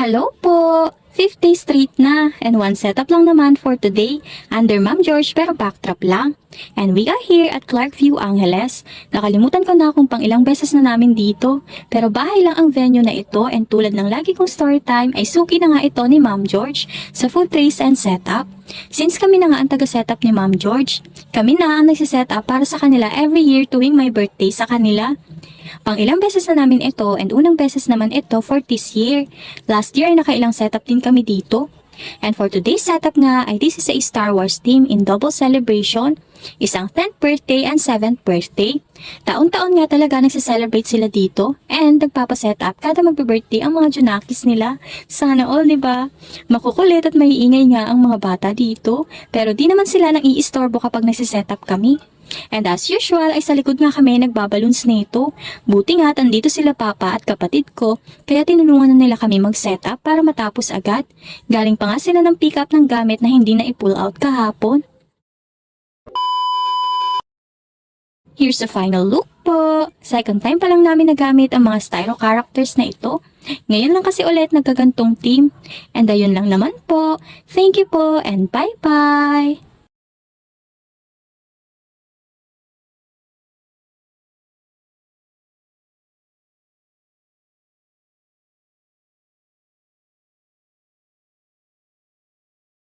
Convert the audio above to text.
Hello po! 5th day straight na and one setup lang naman for today under Ma'am George pero backdrop lang. And we are here at Clarkview, Angeles. Nakalimutan ko na kung pang ilang beses na namin dito pero bahay lang ang venue na ito and tulad ng lagi kong story time ay suki na nga ito ni Ma'am George sa food trays and setup. Since kami na nga ang taga-setup ni Ma'am George, kami na ang nagsisetup para sa kanila every year tuwing my birthday sa kanila. Pang ilang beses na namin ito and unang beses naman ito for this year. Last year ay nakailang setup din kami dito. And for today's setup nga ay this is a Star Wars theme in double celebration, isang 10th birthday and 7th birthday. Taon-taon nga talaga nagsiselebrate sila dito and nagpapasetup kada magbe-birthday ang mga Junakis nila. Sana all, diba? Makukulit at maiingay nga ang mga bata dito pero di naman sila nang iistorbo kapag nagsisetup kami. And as usual ay sa likod nga kami nagbaballoons nito. Buti nga andito sila papa at kapatid ko kaya tinulungan na nila kami mag-setup para matapos agad. Galing pa nga sila ng pick up ng gamit na hindi na i-pull out kahapon. Here's the final look po. Second time pa lang namin nagamit ang mga styro characters na ito. Ngayon lang kasi ulit nagkagantong team. And ayun lang naman po. Thank you po and bye-bye!